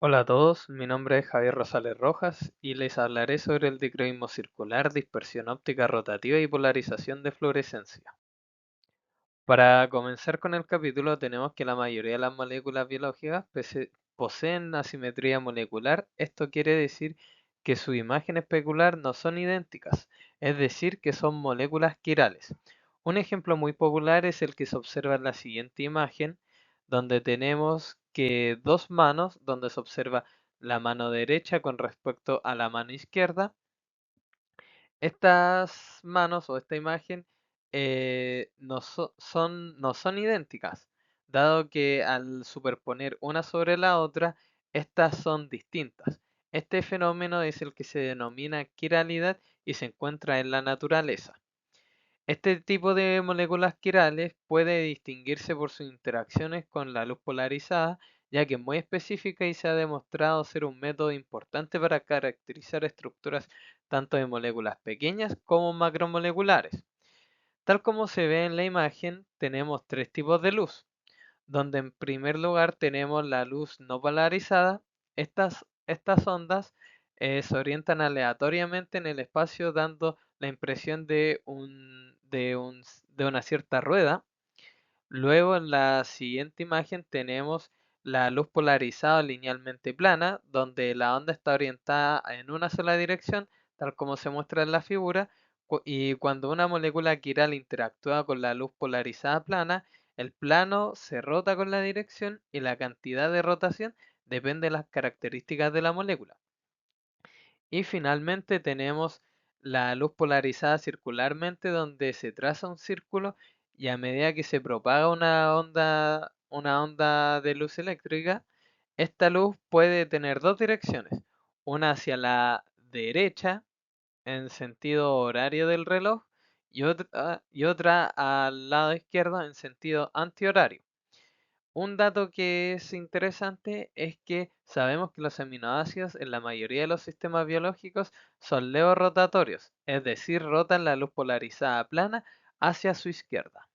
Hola a todos, mi nombre es Javier Rosales Rojas y les hablaré sobre el dicroísmo circular, dispersión óptica rotativa y polarización de fluorescencia. Para comenzar con el capítulo tenemos que la mayoría de las moléculas biológicas poseen asimetría molecular. Esto quiere decir que su imagen especular no son idénticas, es decir, que son moléculas quirales. Un ejemplo muy popular es el que se observa en la siguiente imagen, donde tenemos que dos manos, donde se observa la mano derecha con respecto a la mano izquierda. Estas manos o esta imagen no son idénticas, dado que al superponer una sobre la otra, estas son distintas. Este fenómeno es el que se denomina quiralidad y se encuentra en la naturaleza. Este tipo de moléculas quirales puede distinguirse por sus interacciones con la luz polarizada, ya que es muy específica y se ha demostrado ser un método importante para caracterizar estructuras tanto de moléculas pequeñas como macromoleculares. Tal como se ve en la imagen, tenemos tres tipos de luz, donde en primer lugar tenemos la luz no polarizada. Estas ondas se orientan aleatoriamente en el espacio dando la impresión de una cierta rueda. Luego en la siguiente imagen tenemos la luz polarizada linealmente plana, donde la onda está orientada en una sola dirección, tal como se muestra en la figura, y cuando una molécula quiral interactúa con la luz polarizada plana, el plano se rota con la dirección y la cantidad de rotación depende de las características de la molécula. Y finalmente tenemos la luz polarizada circularmente, donde se traza un círculo y a medida que se propaga una onda de luz eléctrica, esta luz puede tener dos direcciones, una hacia la derecha en sentido horario del reloj y otra al lado izquierdo en sentido antihorario. Un dato que es interesante es que sabemos que los aminoácidos en la mayoría de los sistemas biológicos son leo-rotatorios, es decir, rotan la luz polarizada plana hacia su izquierda.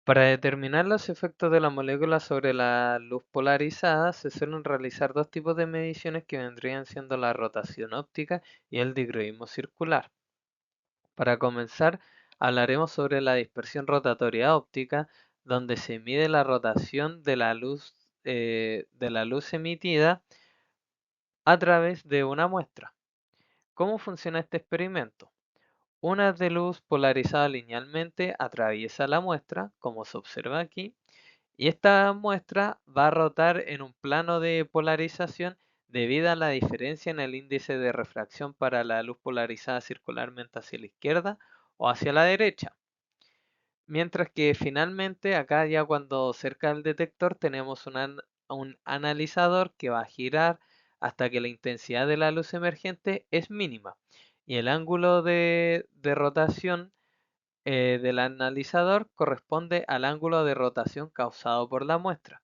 Para determinar los efectos de la molécula sobre la luz polarizada, se suelen realizar dos tipos de mediciones que vendrían siendo la rotación óptica y el digroísmo circular. Para comenzar, hablaremos sobre la dispersión rotatoria óptica, donde se mide la rotación de la luz emitida a través de una muestra. ¿Cómo funciona este experimento? Una haz de luz polarizada linealmente atraviesa la muestra, como se observa aquí, y esta muestra va a rotar en un plano de polarización debido a la diferencia en el índice de refracción para la luz polarizada circularmente hacia la izquierda o hacia la derecha. Mientras que finalmente acá ya cuando cerca del detector tenemos un analizador que va a girar hasta que la intensidad de la luz emergente es mínima y el ángulo de rotación del analizador corresponde al ángulo de rotación causado por la muestra,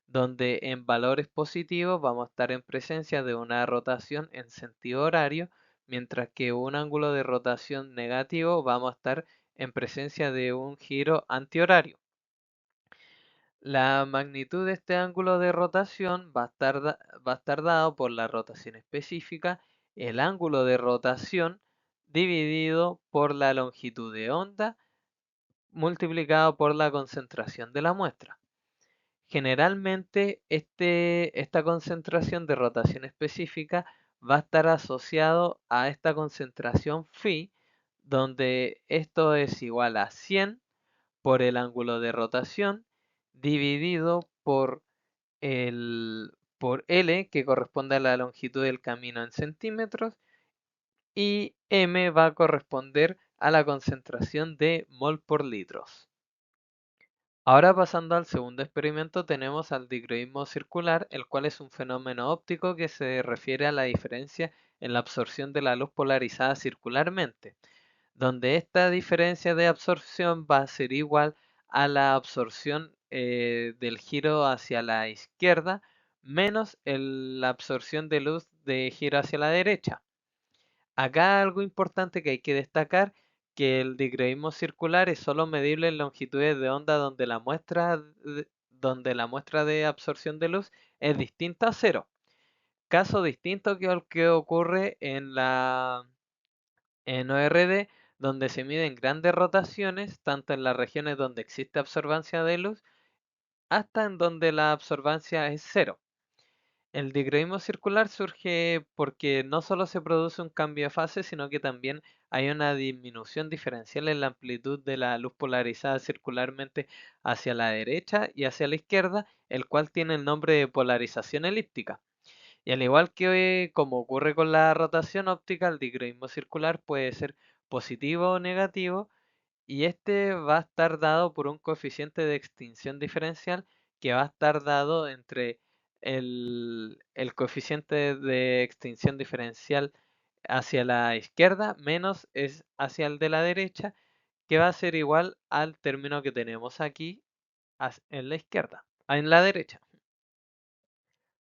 donde en valores positivos vamos a estar en presencia de una rotación en sentido horario, mientras que un ángulo de rotación negativo vamos a estar en presencia de un giro antihorario. La magnitud de este ángulo de rotación va a estar dado por la rotación específica, el ángulo de rotación dividido por la longitud de onda multiplicado por la concentración de la muestra. Generalmente esta concentración de rotación específica va a estar asociado a esta concentración phi, donde esto es igual a 100 por el ángulo de rotación dividido por L, que corresponde a la longitud del camino en centímetros, y M va a corresponder a la concentración de mol por litros. Ahora pasando al segundo experimento tenemos al digroísmo circular, el cual es un fenómeno óptico que se refiere a la diferencia en la absorción de la luz polarizada circularmente, donde esta diferencia de absorción va a ser igual a la absorción del giro hacia la izquierda menos la absorción de luz de giro hacia la derecha. Acá algo importante que hay que destacar, que el digroísmo circular es solo medible en longitudes de onda donde la muestra de absorción de luz es distinta a cero. Caso distinto que el que ocurre en ORD, donde se miden grandes rotaciones, tanto en las regiones donde existe absorbancia de luz, hasta en donde la absorbancia es cero. El digroísmo circular surge porque no solo se produce un cambio de fase, sino que también hay una disminución diferencial en la amplitud de la luz polarizada circularmente hacia la derecha y hacia la izquierda, el cual tiene el nombre de polarización elíptica. Y al igual que como ocurre con la rotación óptica, el digroísmo circular puede ser positivo o negativo, y este va a estar dado por un coeficiente de extinción diferencial que va a estar dado entre el coeficiente de extinción diferencial hacia la izquierda menos es hacia el de la derecha, que va a ser igual al término que tenemos aquí en la izquierda, en la derecha.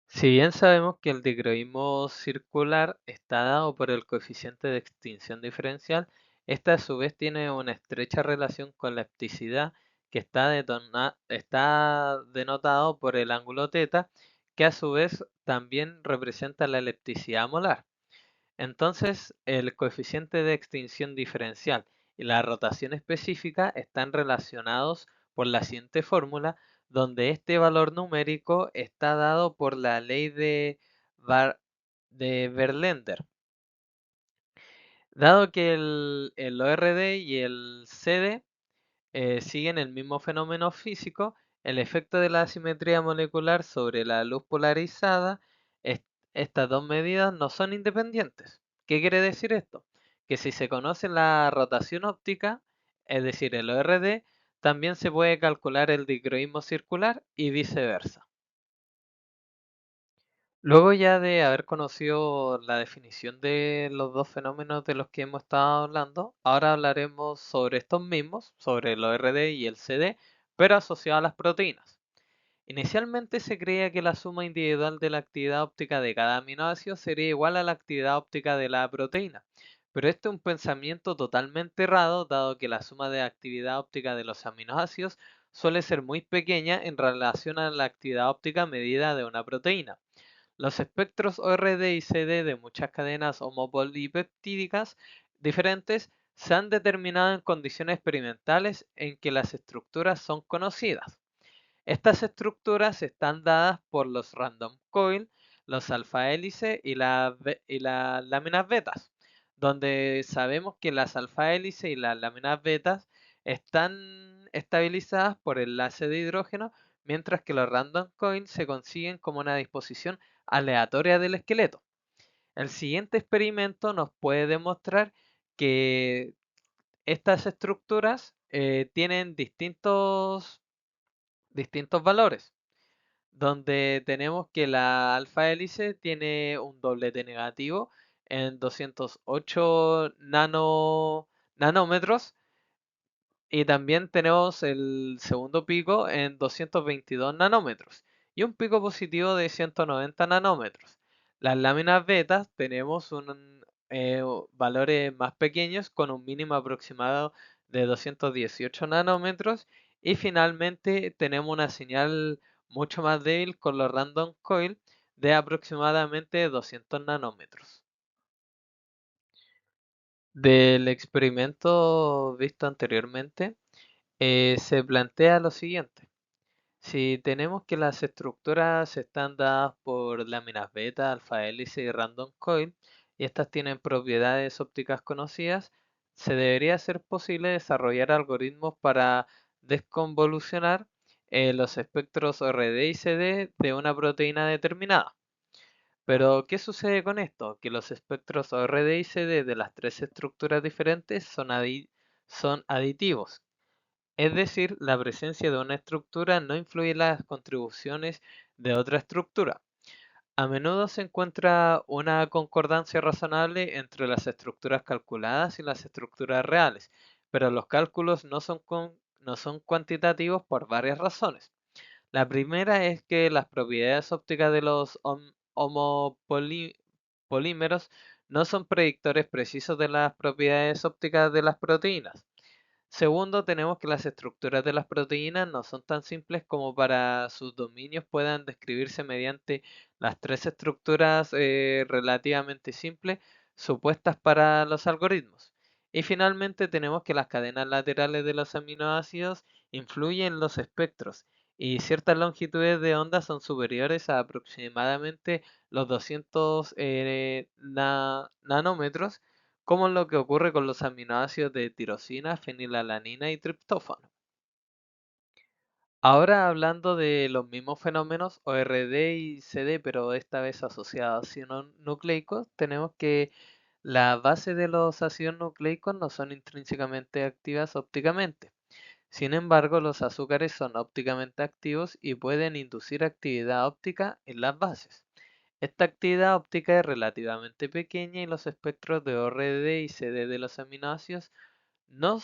Si bien sabemos que el digroísmo circular está dado por el coeficiente de extinción diferencial, este a su vez tiene una estrecha relación con la epticidad, que está denotado por el ángulo θ, que a su vez también representa la lepticidad molar. Entonces, el coeficiente de extinción diferencial y la rotación específica están relacionados por la siguiente fórmula, donde este valor numérico está dado por la ley de Verlander. Dado que el ORD y el CD siguen el mismo fenómeno físico, el efecto de la asimetría molecular sobre la luz polarizada, estas dos medidas no son independientes. ¿Qué quiere decir esto? Que si se conoce la rotación óptica, es decir, el ORD, también se puede calcular el digroísmo circular y viceversa. Luego ya de haber conocido la definición de los dos fenómenos de los que hemos estado hablando, ahora hablaremos sobre estos mismos, sobre el ORD y el CD, pero asociado a las proteínas. Inicialmente se creía que la suma individual de la actividad óptica de cada aminoácido sería igual a la actividad óptica de la proteína, pero este es un pensamiento totalmente errado, dado que la suma de actividad óptica de los aminoácidos suele ser muy pequeña en relación a la actividad óptica medida de una proteína. Los espectros ORD y CD de muchas cadenas homopolipeptídicas diferentes se han determinado en condiciones experimentales en que las estructuras son conocidas. Estas estructuras están dadas por los random coil, los alfa hélice y las láminas betas, donde sabemos que las alfa hélice y las láminas betas están estabilizadas por el enlace de hidrógeno, mientras que los random coil se consiguen como una disposición aleatoria del esqueleto. El siguiente experimento nos puede demostrar que estas estructuras tienen distintos valores, donde tenemos que la alfa hélice tiene un doblete negativo en 208 nanómetros, y también tenemos el segundo pico en 222 nanómetros y un pico positivo de 190 nanómetros. Las láminas betas tenemos valores más pequeños con un mínimo aproximado de 218 nanómetros, y finalmente tenemos una señal mucho más débil con los random coil de aproximadamente 200 nanómetros. Del experimento visto anteriormente, se plantea lo siguiente. Si tenemos que las estructuras están dadas por láminas beta, alfa hélice y random coil, y estas tienen propiedades ópticas conocidas, se debería ser posible desarrollar algoritmos para desconvolucionar los espectros ORD y CD de una proteína determinada. Pero, ¿qué sucede con esto? Que los espectros ORD y CD de las tres estructuras diferentes son aditivos. Es decir, la presencia de una estructura no influye en las contribuciones de otra estructura. A menudo se encuentra una concordancia razonable entre las estructuras calculadas y las estructuras reales, pero los cálculos no son cuantitativos por varias razones. La primera es que las propiedades ópticas de los homopolímeros no son predictores precisos de las propiedades ópticas de las proteínas. Segundo, tenemos que las estructuras de las proteínas no son tan simples como para sus dominios puedan describirse mediante las tres estructuras relativamente simples supuestas para los algoritmos. Y finalmente tenemos que las cadenas laterales de los aminoácidos influyen en los espectros y ciertas longitudes de onda son superiores a aproximadamente los 200 nanómetros, como lo que ocurre con los aminoácidos de tirosina, fenilalanina y triptófano. Ahora hablando de los mismos fenómenos ORD y CD, pero esta vez asociados a ácidos nucleicos, tenemos que las bases de los ácidos nucleicos no son intrínsecamente activas ópticamente. Sin embargo, los azúcares son ópticamente activos y pueden inducir actividad óptica en las bases. Esta actividad óptica es relativamente pequeña y los espectros de ORD y CD de los aminoácidos no,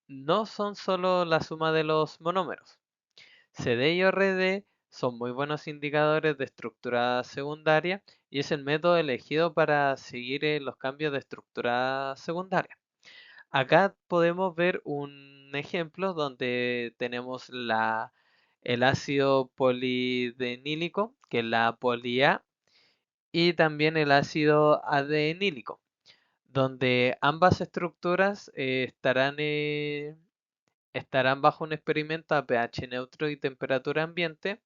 no son solo la suma de los monómeros. CD y ORD son muy buenos indicadores de estructura secundaria y es el método elegido para seguir los cambios de estructura secundaria. Acá podemos ver un ejemplo donde tenemos el ácido polidenílico, que es la poli-A, y también el ácido adenílico, donde ambas estructuras estarán bajo un experimento a pH neutro y temperatura ambiente,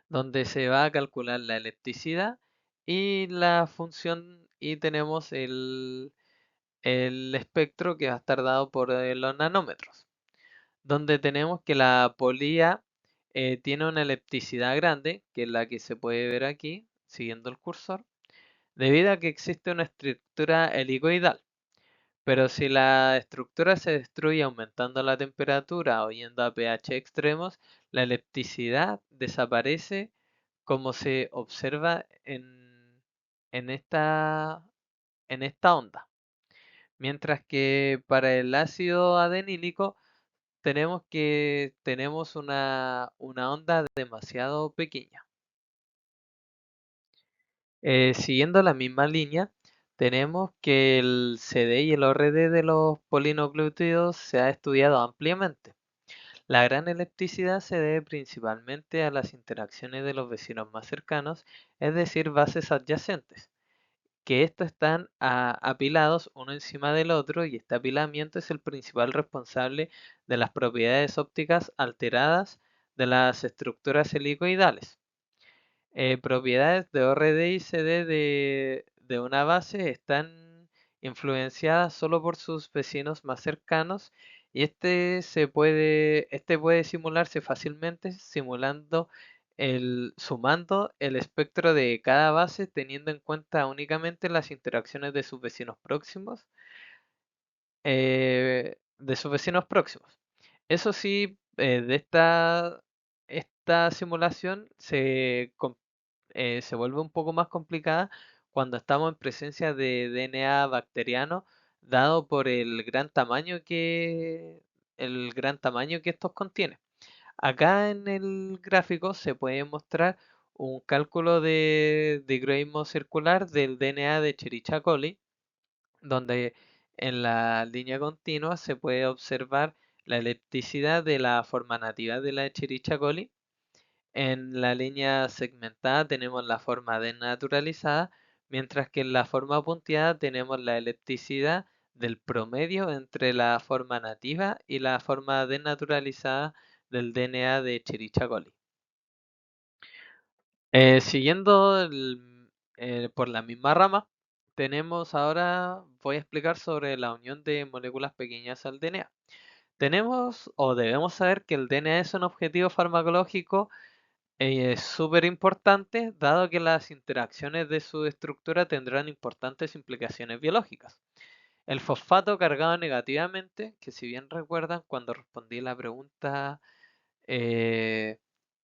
donde se va a calcular la electricidad y la función y tenemos el espectro que va a estar dado por los nanómetros, donde tenemos que la polía tiene una electricidad grande, que es la que se puede ver aquí, siguiendo el cursor, debido a que existe una estructura helicoidal. Pero si la estructura se destruye aumentando la temperatura o yendo a pH extremos, la electricidad desaparece como se observa en esta, en esta onda. Mientras que para el ácido adenílico tenemos una onda demasiado pequeña. Siguiendo la misma línea, tenemos que el CD y el ORD de los polinucleótidos se ha estudiado ampliamente. La gran electricidad se debe principalmente a las interacciones de los vecinos más cercanos, es decir, bases adyacentes, que estos están apilados uno encima del otro y este apilamiento es el principal responsable de las propiedades ópticas alteradas de las estructuras helicoidales. Propiedades de ORD y CD de una base están influenciadas solo por sus vecinos más cercanos y este puede simularse fácilmente sumando el espectro de cada base teniendo en cuenta únicamente las interacciones de sus vecinos próximos, Eso sí, esta simulación se vuelve un poco más complicada cuando estamos en presencia de DNA bacteriano, dado por el gran tamaño que estos contienen. Acá en el gráfico se puede mostrar un cálculo de digroismo circular del DNA de Escherichia coli, donde en la línea continua se puede observar la elipticidad de la forma nativa de la Escherichia coli. En la línea segmentada tenemos la forma desnaturalizada, mientras que en la forma punteada tenemos la elipticidad del promedio entre la forma nativa y la forma desnaturalizada del DNA de Escherichia coli. Siguiendo por la misma rama, voy a explicar sobre la unión de moléculas pequeñas al DNA. Tenemos o debemos saber que el DNA es un objetivo farmacológico es súper importante, dado que las interacciones de su estructura tendrán importantes implicaciones biológicas. El fosfato cargado negativamente, que si bien recuerdan cuando respondí la pregunta eh,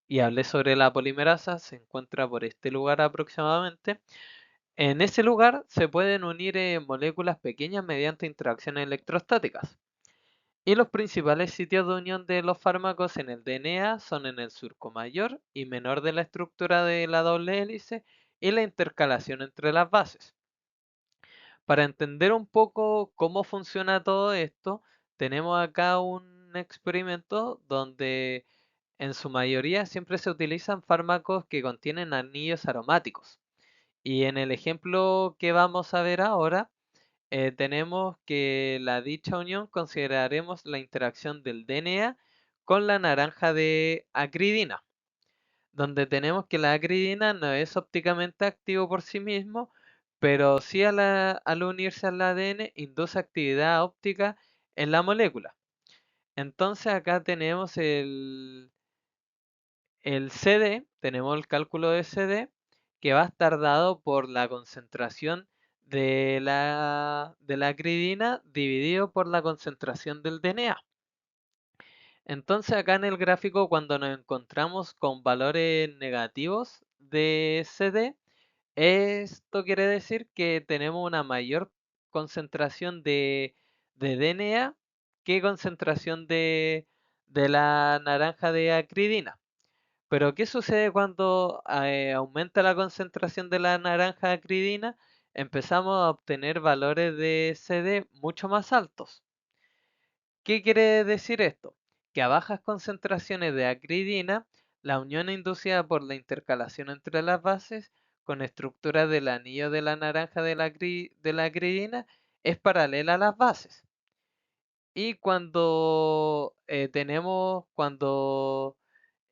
y hablé sobre la polimerasa, se encuentra por este lugar aproximadamente. En ese lugar se pueden unir moléculas pequeñas mediante interacciones electrostáticas. Y los principales sitios de unión de los fármacos en el DNA son en el surco mayor y menor de la estructura de la doble hélice y la intercalación entre las bases. Para entender un poco cómo funciona todo esto, tenemos acá un experimento donde en su mayoría siempre se utilizan fármacos que contienen anillos aromáticos. Y en el ejemplo que vamos a ver ahora, tenemos que la dicha unión consideraremos la interacción del DNA con la naranja de acridina, donde tenemos que la acridina no es ópticamente activo por sí mismo, pero sí al unirse al ADN induce actividad óptica en la molécula. Entonces acá tenemos el CD, tenemos el cálculo de CD, que va a estar dado por la concentración de la acridina dividido por la concentración del DNA. Entonces acá en el gráfico, cuando nos encontramos con valores negativos de CD, esto quiere decir que tenemos una mayor concentración de DNA que concentración de la naranja de acridina. Pero ¿qué sucede cuando aumenta la concentración de la naranja acridina? Empezamos a obtener valores de CD mucho más altos. ¿Qué quiere decir esto? Que a bajas concentraciones de acridina, la unión inducida por la intercalación entre las bases con estructura del anillo de la naranja de la acridina es paralela a las bases. Y cuando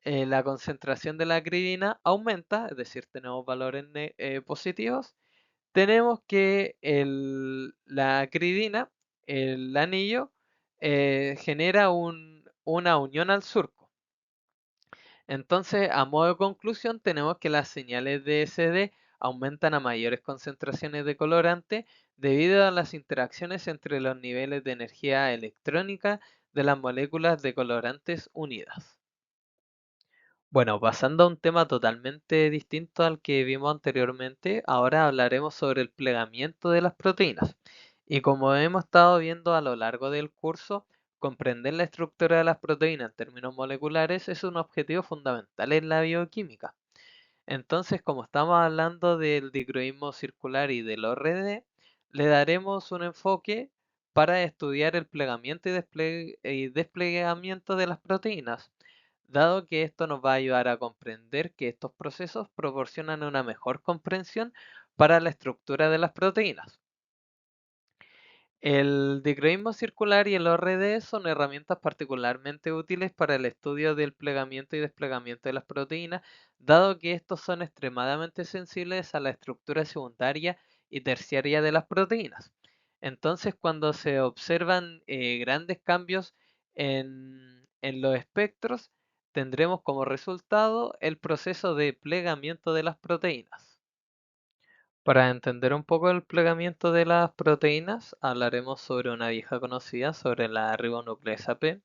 la concentración de la acridina aumenta, es decir, tenemos valores positivos, tenemos que la acridina, el anillo, genera una unión al surco. Entonces, a modo de conclusión, tenemos que las señales de SD aumentan a mayores concentraciones de colorante debido a las interacciones entre los niveles de energía electrónica de las moléculas de colorantes unidas. Bueno, pasando a un tema totalmente distinto al que vimos anteriormente, ahora hablaremos sobre el plegamiento de las proteínas. Y como hemos estado viendo a lo largo del curso, comprender la estructura de las proteínas en términos moleculares es un objetivo fundamental en la bioquímica. Entonces, como estamos hablando del dicroísmo circular y del ORD, le daremos un enfoque para estudiar el plegamiento y desplegamiento de las proteínas, dado que esto nos va a ayudar a comprender que estos procesos proporcionan una mejor comprensión para la estructura de las proteínas. El dicroísmo circular y el ORD son herramientas particularmente útiles para el estudio del plegamiento y desplegamiento de las proteínas, dado que estos son extremadamente sensibles a la estructura secundaria y terciaria de las proteínas. Entonces, cuando se observan grandes cambios en los espectros, tendremos como resultado el proceso de plegamiento de las proteínas. Para entender un poco el plegamiento de las proteínas, hablaremos sobre una vieja conocida, sobre la ribonucleasa P,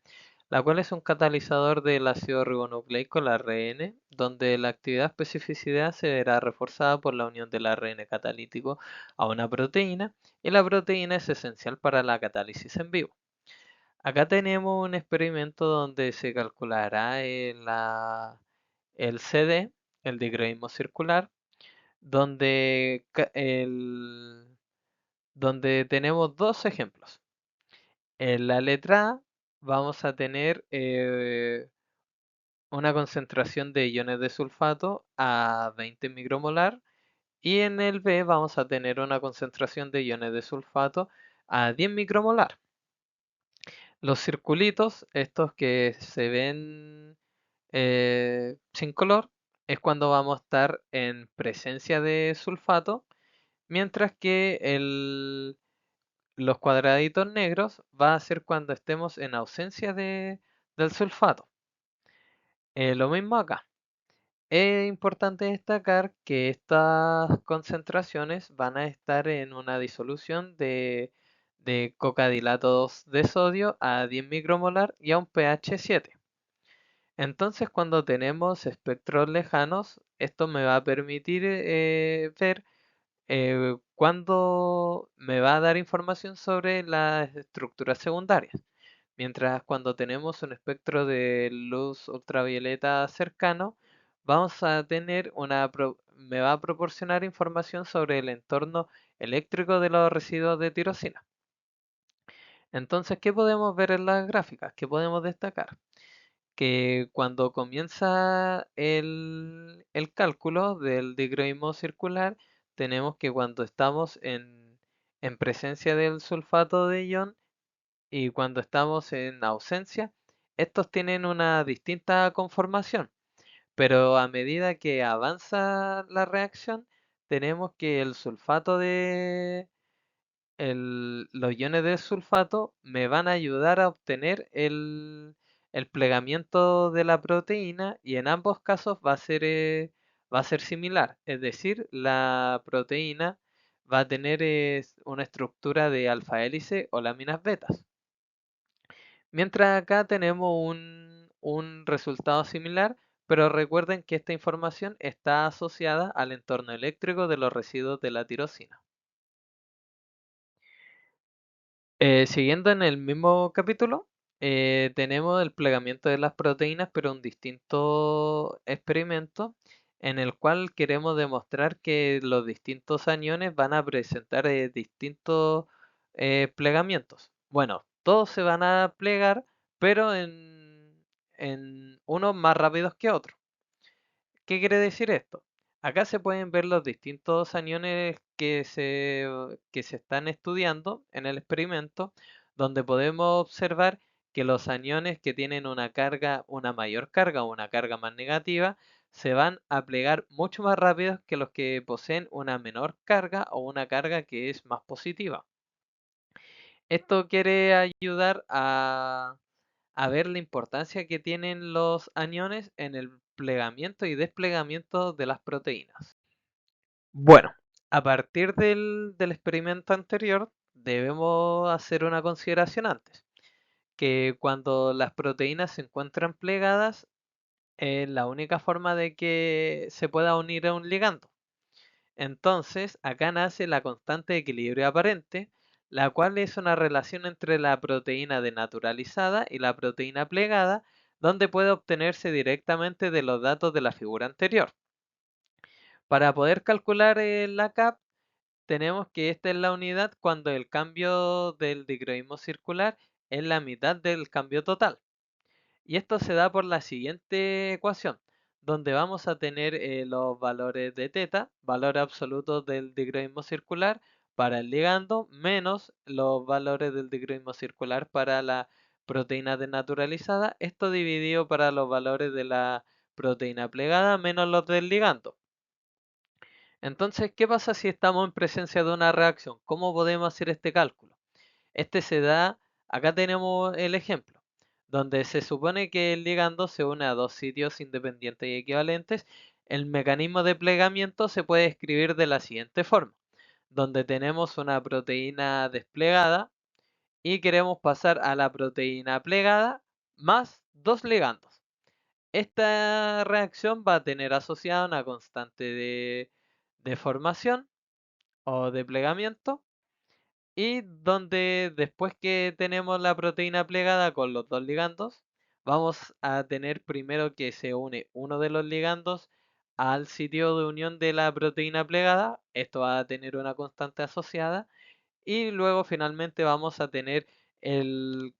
la cual es un catalizador del ácido ribonucleico, el ARN, donde la actividad especificidad se verá reforzada por la unión del ARN catalítico a una proteína, y la proteína es esencial para la catálisis en vivo. Acá tenemos un experimento donde se calculará el CD, el dicroísmo circular, donde, donde tenemos dos ejemplos. En la letra A vamos a tener una concentración de iones de sulfato a 20 micromolar y en el B vamos a tener una concentración de iones de sulfato a 10 micromolar. Los circulitos, estos que se ven sin color, es cuando vamos a estar en presencia de sulfato, mientras que los cuadraditos negros va a ser cuando estemos en ausencia del sulfato. Lo mismo acá. Es importante destacar que estas concentraciones van a estar en una disolución de cocadilatos de sodio a 10 micromolar y a un pH 7. Entonces, cuando tenemos espectros lejanos, esto me va a permitir ver cuándo me va a dar información sobre las estructuras secundarias. Mientras cuando tenemos un espectro de luz ultravioleta cercano, vamos a tener me va a proporcionar información sobre el entorno eléctrico de los residuos de tirosina. Entonces, ¿qué podemos ver en las gráficas? ¿Qué podemos destacar? Que cuando comienza el cálculo del digroísmo circular, tenemos que cuando estamos en presencia del sulfato de ion y cuando estamos en ausencia, estos tienen una distinta conformación, pero a medida que avanza la reacción, tenemos que el sulfato de, los iones de sulfato me van a ayudar a obtener el plegamiento de la proteína y en ambos casos va a ser similar, es decir, la proteína va a tener una estructura de alfa hélice o láminas betas. Mientras acá tenemos un resultado similar, pero recuerden que esta información está asociada al entorno eléctrico de los residuos de la tirosina. Siguiendo en el mismo capítulo, tenemos el plegamiento de las proteínas, pero un distinto experimento en el cual queremos demostrar que los distintos aniones van a presentar distintos plegamientos. Bueno, todos se van a plegar, pero en unos más rápidos que otros. ¿Qué quiere decir esto? Acá se pueden ver los distintos aniones que se están estudiando en el experimento, donde podemos observar que los aniones que tienen una mayor carga o una carga más negativa, se van a plegar mucho más rápido que los que poseen una menor carga o una carga que es más positiva. Esto quiere ayudar a ver la importancia que tienen los aniones en el plegamiento y desplegamiento de las proteínas. Bueno, a partir del experimento anterior, debemos hacer una consideración antes, que cuando las proteínas se encuentran plegadas, es la única forma de que se pueda unir a un ligando. Entonces, acá nace la constante de equilibrio aparente, la cual es una relación entre la proteína denaturalizada y la proteína plegada, donde puede obtenerse directamente de los datos de la figura anterior. Para poder calcular la CAP, tenemos que esta es la unidad cuando el cambio del digroísmo circular es la mitad del cambio total. Y esto se da por la siguiente ecuación, donde vamos a tener los valores de teta, valores absolutos del digroísmo circular para el ligando, menos los valores del digroísmo circular para la proteína desnaturalizada, esto dividido para los valores de la proteína plegada menos los del ligando. Entonces, ¿qué pasa si estamos en presencia de una reacción? ¿Cómo podemos hacer este cálculo? Este se da, acá tenemos el ejemplo, donde se supone que el ligando se une a dos sitios independientes y equivalentes. El mecanismo de plegamiento se puede escribir de la siguiente forma, donde tenemos una proteína desplegada y queremos pasar a la proteína plegada más dos ligandos. Esta reacción va a tener asociada una constante de formación o de plegamiento y donde después que tenemos la proteína plegada con los dos ligandos, vamos a tener primero que se une uno de los ligandos al sitio de unión de la proteína plegada. Esto va a tener una constante asociada. Y luego finalmente vamos a tener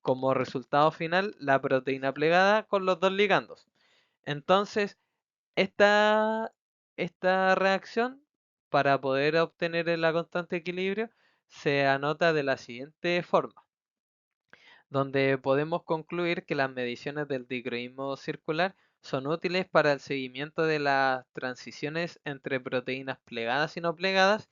como resultado final la proteína plegada con los dos ligandos. Entonces, esta, esta reacción, para poder obtener la constante de equilibrio, se anota de la siguiente forma, donde podemos concluir que las mediciones del digroísmo circular son útiles para el seguimiento de las transiciones entre proteínas plegadas y no plegadas,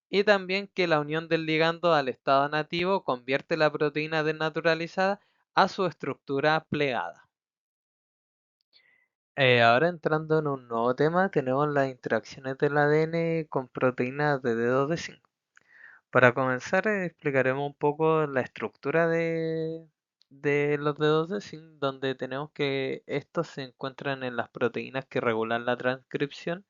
y también que la unión del ligando al estado nativo convierte la proteína desnaturalizada a su estructura plegada. Ahora entrando en un nuevo tema, tenemos las interacciones del ADN con proteínas de dedos de zinc. Para comenzar, explicaremos un poco la estructura de los dedos de zinc, donde tenemos que estos se encuentran en las proteínas que regulan la transcripción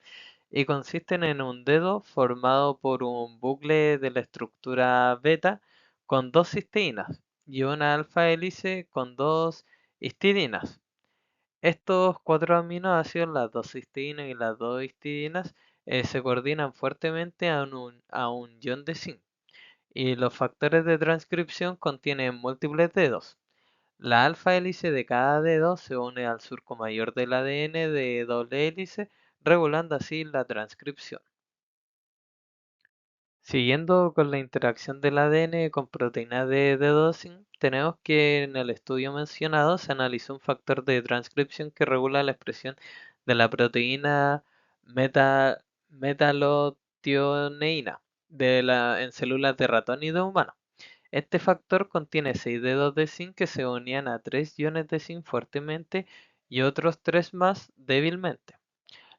y consisten en un dedo formado por un bucle de la estructura beta con dos cisteínas y una alfa hélice con dos histidinas. Estos cuatro aminoácidos, las dos cisteínas y las dos histidinas, se coordinan fuertemente a un ion de zinc. y los factores de transcripción contienen múltiples dedos. La alfa hélice de cada dedo se une al surco mayor del ADN de doble hélice, regulando así la transcripción. Siguiendo con la interacción del ADN con proteínas de dedosing, tenemos que en el estudio mencionado se analizó un factor de transcripción que regula la expresión de la proteína metalotioneína en células de ratón y de humano. Este factor contiene 6 dedos de zinc que se unían a 3 iones de zinc fuertemente y otros 3 más débilmente.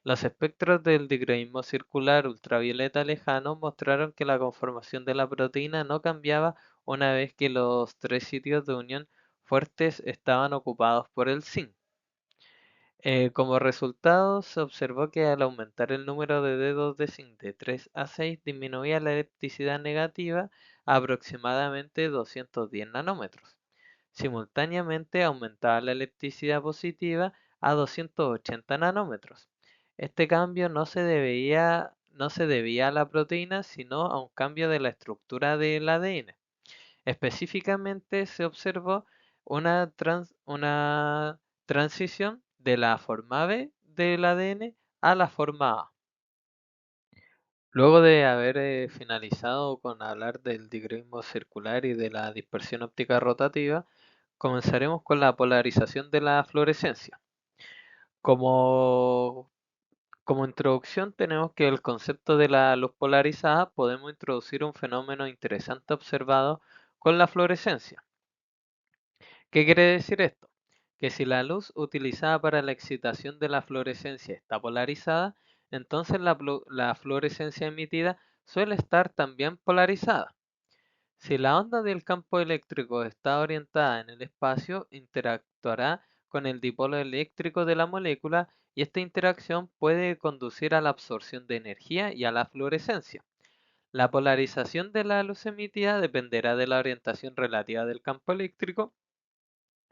Los espectros del digroísmo circular ultravioleta lejano mostraron que la conformación de la proteína no cambiaba una vez que los 3 sitios de unión fuertes estaban ocupados por el zinc. Como resultado, se observó que al aumentar el número de dedos de zinc de 3 a 6 disminuía la electricidad negativa a aproximadamente 210 nanómetros. Simultáneamente aumentaba la electricidad positiva a 280 nanómetros. Este cambio no se debía a la proteína, sino a un cambio de la estructura del ADN. Específicamente se observó una transición de la forma B del ADN a la forma A. Luego de haber finalizado con hablar del digroísmo circular y de la dispersión óptica rotativa, comenzaremos con la polarización de la fluorescencia. Como, como introducción tenemos que el concepto de la luz polarizada podemos introducir un fenómeno interesante observado con la fluorescencia. ¿Qué quiere decir esto? Que si la luz utilizada para la excitación de la fluorescencia está polarizada, entonces la fluorescencia emitida suele estar también polarizada. Si la onda del campo eléctrico está orientada en el espacio, interactuará con el dipolo eléctrico de la molécula y esta interacción puede conducir a la absorción de energía y a la fluorescencia. La polarización de la luz emitida dependerá de la orientación relativa del campo eléctrico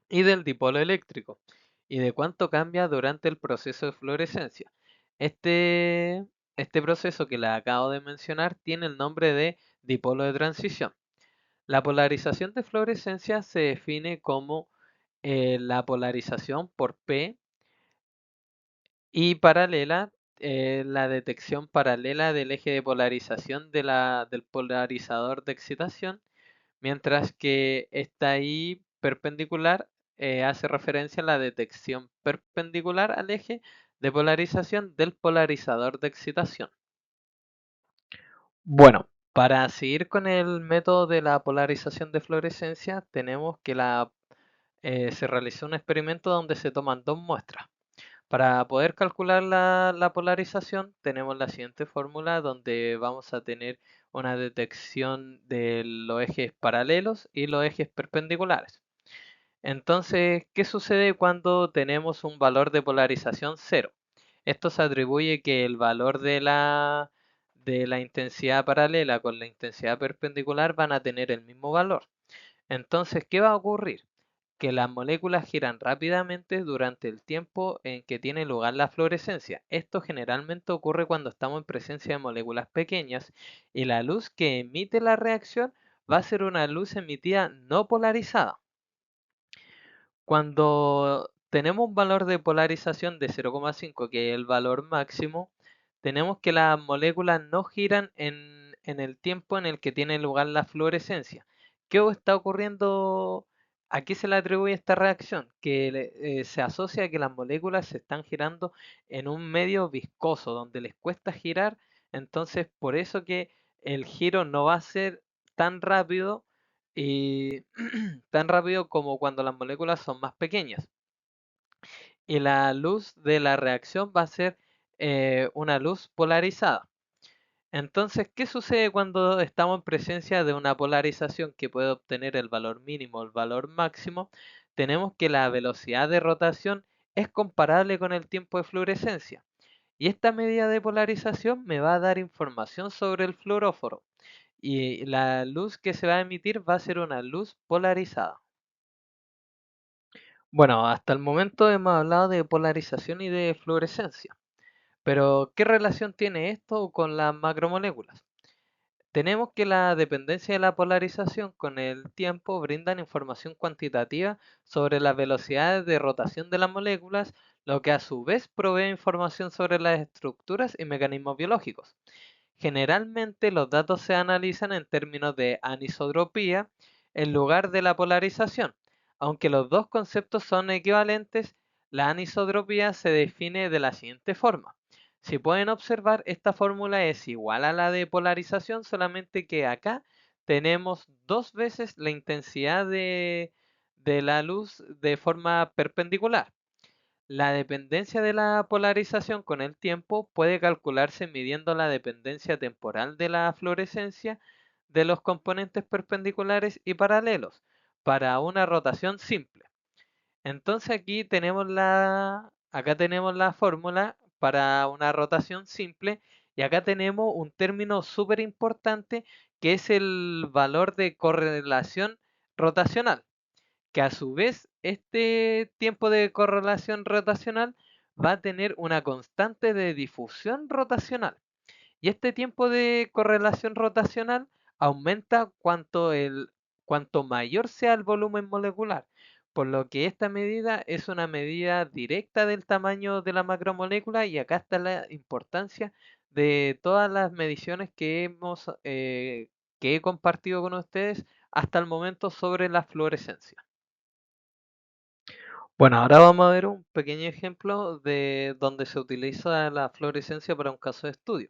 y del dipolo eléctrico, y de cuánto cambia durante el proceso de fluorescencia. Este, este proceso que les acabo de mencionar tiene el nombre de dipolo de transición. La polarización de fluorescencia se define como la polarización por P y paralela, la detección paralela del eje de polarización del polarizador de excitación, mientras que esta I perpendicular hace referencia a la detección perpendicular al eje de polarización del polarizador de excitación. Bueno, para seguir con el método de la polarización de fluorescencia, tenemos que se realizó un experimento donde se toman dos muestras. Para poder calcular la polarización, tenemos la siguiente fórmula donde vamos a tener una detección de los ejes paralelos y los ejes perpendiculares. Entonces, ¿qué sucede cuando tenemos un valor de polarización cero? Esto se atribuye que el valor de la intensidad paralela con la intensidad perpendicular van a tener el mismo valor. Entonces, ¿qué va a ocurrir? Que las moléculas giran rápidamente durante el tiempo en que tiene lugar la fluorescencia. Esto generalmente ocurre cuando estamos en presencia de moléculas pequeñas y la luz que emite la reacción va a ser una luz emitida no polarizada. Cuando tenemos un valor de polarización de 0,5, que es el valor máximo, tenemos que las moléculas no giran en el tiempo en el que tiene lugar la fluorescencia. ¿Qué está ocurriendo? ¿A qué se le atribuye esta reacción? Que se asocia a que las moléculas se están girando en un medio viscoso, donde les cuesta girar, entonces por eso que el giro no va a ser tan rápido y tan rápido como cuando las moléculas son más pequeñas. Y la luz de la reacción va a ser una luz polarizada. Entonces, ¿qué sucede cuando estamos en presencia de una polarización que puede obtener el valor mínimo o el valor máximo? Tenemos que la velocidad de rotación es comparable con el tiempo de fluorescencia. Y esta medida de polarización me va a dar información sobre el fluoróforo. Y la luz que se va a emitir va a ser una luz polarizada. Bueno, hasta el momento hemos hablado de polarización y de fluorescencia, pero ¿qué relación tiene esto con las macromoléculas? Tenemos que la dependencia de la polarización con el tiempo brindan información cuantitativa sobre las velocidades de rotación de las moléculas, lo que a su vez provee información sobre las estructuras y mecanismos biológicos. Generalmente los datos se analizan en términos de anisotropía en lugar de la polarización. Aunque los dos conceptos son equivalentes, la anisotropía se define de la siguiente forma. Si pueden observar, esta fórmula es igual a la de polarización, solamente que acá tenemos dos veces la intensidad de la luz de forma perpendicular. La dependencia de la polarización con el tiempo puede calcularse midiendo la dependencia temporal de la fluorescencia de los componentes perpendiculares y paralelos para una rotación simple. Entonces acá tenemos la fórmula para una rotación simple y acá tenemos un término súper importante que es el valor de correlación rotacional, que a su vez este tiempo de correlación rotacional va a tener una constante de difusión rotacional. Y este tiempo de correlación rotacional aumenta cuanto mayor sea el volumen molecular, por lo que esta medida es una medida directa del tamaño de la macromolécula y acá está la importancia de todas las mediciones que he compartido con ustedes hasta el momento sobre la fluorescencia. Bueno, ahora vamos a ver un pequeño ejemplo de donde se utiliza la fluorescencia para un caso de estudio,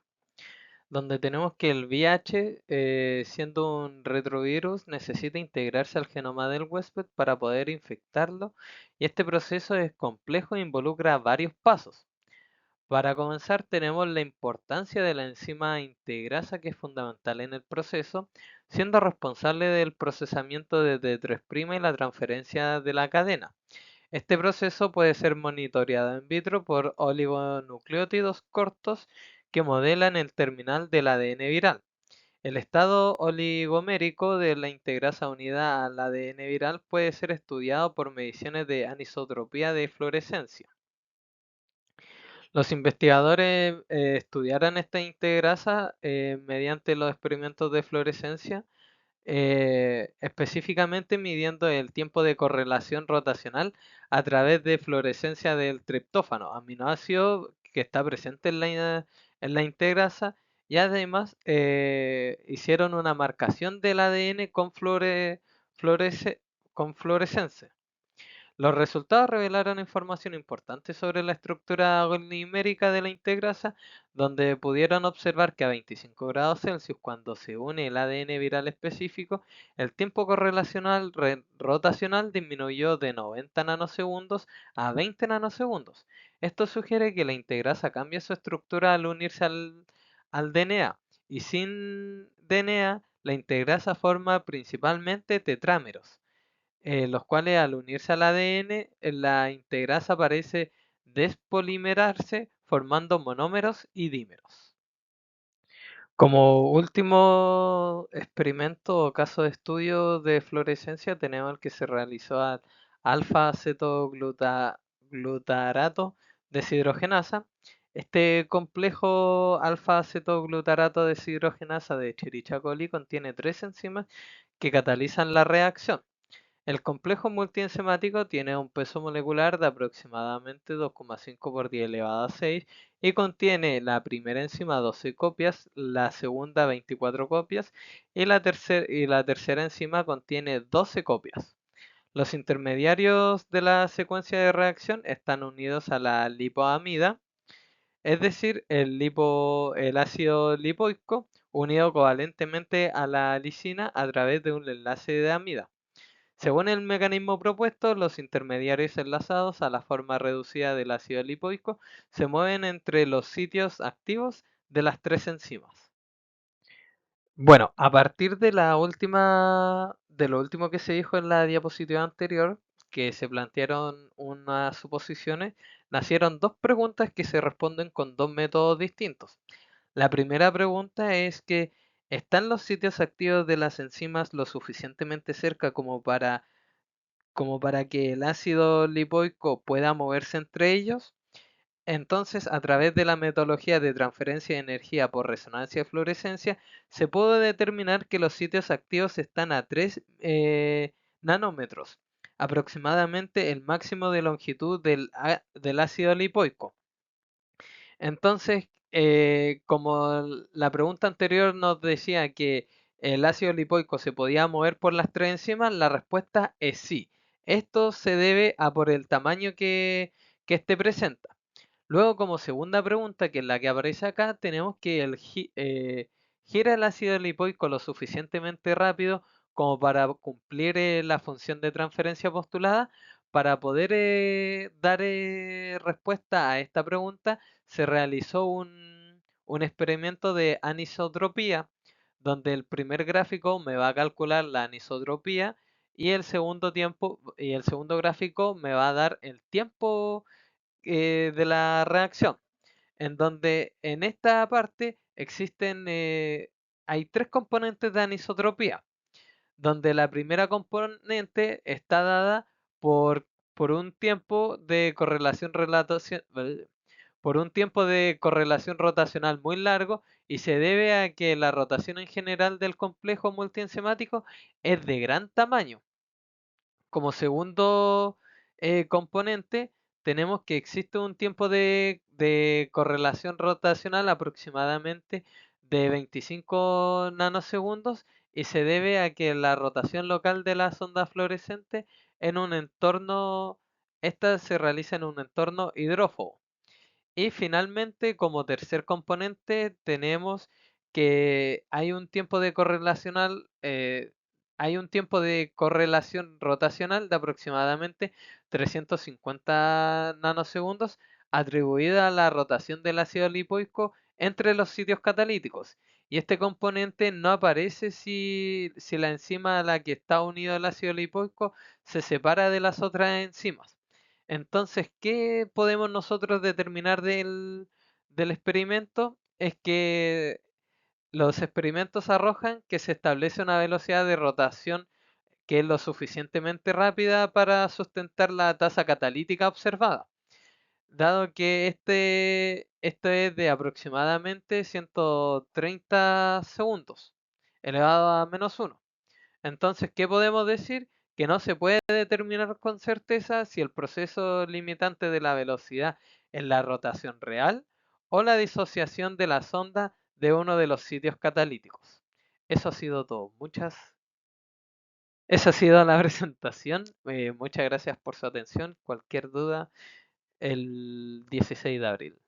donde tenemos que el VIH, siendo un retrovirus, necesita integrarse al genoma del huésped para poder infectarlo, y este proceso es complejo e involucra varios pasos. Para comenzar, tenemos la importancia de la enzima integrasa, que es fundamental en el proceso, siendo responsable del procesamiento de T3' y la transferencia de la cadena. Este proceso puede ser monitoreado in vitro por oligonucleótidos cortos que modelan el terminal del ADN viral. El estado oligomérico de la integrasa unida al ADN viral puede ser estudiado por mediciones de anisotropía de fluorescencia. Los investigadores estudiaron esta integrasa mediante los experimentos de fluorescencia, específicamente midiendo el tiempo de correlación rotacional a través de fluorescencia del triptófano, aminoácido que está presente en la integrasa, y además hicieron una marcación del ADN fluorese- con fluorescencia. Los resultados revelaron información importante sobre la estructura oligomérica de la integrasa, donde pudieron observar que a 25 grados Celsius, cuando se une el ADN viral específico, el tiempo correlacional rotacional disminuyó de 90 nanosegundos a 20 nanosegundos. Esto sugiere que la integrasa cambia su estructura al unirse al DNA, y sin DNA, la integrasa forma principalmente tetrámeros, los cuales al unirse al ADN, la integrasa parece despolimerarse formando monómeros y dímeros. Como último experimento o caso de estudio de fluorescencia tenemos el que se realizó al alfa-acetoglutarato deshidrogenasa. Este complejo alfa-acetoglutarato deshidrogenasa de Escherichia coli contiene tres enzimas que catalizan la reacción. El complejo multienzimático tiene un peso molecular de aproximadamente 2,5 por 10 elevado a 6 y contiene la primera enzima 12 copias, la segunda 24 copias y la tercera enzima contiene 12 copias. Los intermediarios de la secuencia de reacción están unidos a la lipoamida, es decir, el ácido lipoico unido covalentemente a la lisina a través de un enlace de amida. Según el mecanismo propuesto, los intermediarios enlazados a la forma reducida del ácido lipoico se mueven entre los sitios activos de las tres enzimas. Bueno, a partir de lo último que se dijo en la diapositiva anterior, que se plantearon unas suposiciones, nacieron dos preguntas que se responden con dos métodos distintos. La primera pregunta es que ¿están los sitios activos de las enzimas lo suficientemente cerca como para que el ácido lipoico pueda moverse entre ellos? Entonces, a través de la metodología de transferencia de energía por resonancia y fluorescencia, se puede determinar que los sitios activos están a 3 nanómetros, aproximadamente el máximo de longitud del ácido lipoico. Entonces, como la pregunta anterior nos decía que el ácido lipoico se podía mover por las tres enzimas, la respuesta es sí. Esto se debe a por el tamaño que éste presenta. Luego, como segunda pregunta, que es la que aparece acá, tenemos que gira el ácido lipoico lo suficientemente rápido como para cumplir la función de transferencia postulada. Para poder dar respuesta a esta pregunta, se realizó un experimento de anisotropía, donde el primer gráfico me va a calcular la anisotropía y el segundo gráfico me va a dar el tiempo de la reacción, en donde en esta parte hay tres componentes de anisotropía, donde la primera componente está dada por, por un tiempo de por un tiempo de correlación rotacional muy largo y se debe a que la rotación en general del complejo multienzimático es de gran tamaño. Como segundo componente, tenemos que existe un tiempo de correlación rotacional aproximadamente de 25 nanosegundos y se debe a que la rotación local de la sonda fluorescente en un entorno, esta se realiza en un entorno hidrófobo. Y finalmente, como tercer componente, tenemos que hay un tiempo de correlación rotacional de aproximadamente 350 nanosegundos atribuida a la rotación del ácido lipoico entre los sitios catalíticos. Y este componente no aparece si la enzima a la que está unido el ácido lipoico se separa de las otras enzimas. Entonces, ¿qué podemos nosotros determinar del experimento? Es que los experimentos arrojan que se establece una velocidad de rotación que es lo suficientemente rápida para sustentar la tasa catalítica observada, dado que esto es de aproximadamente 130 segundos, elevado a -1. Entonces, ¿qué podemos decir? Que no se puede determinar con certeza si el proceso limitante de la velocidad es la rotación real o la disociación de la sonda de uno de los sitios catalíticos. Eso ha sido todo. Esa ha sido la presentación. Muchas gracias por su atención. Cualquier duda, el 16 de abril.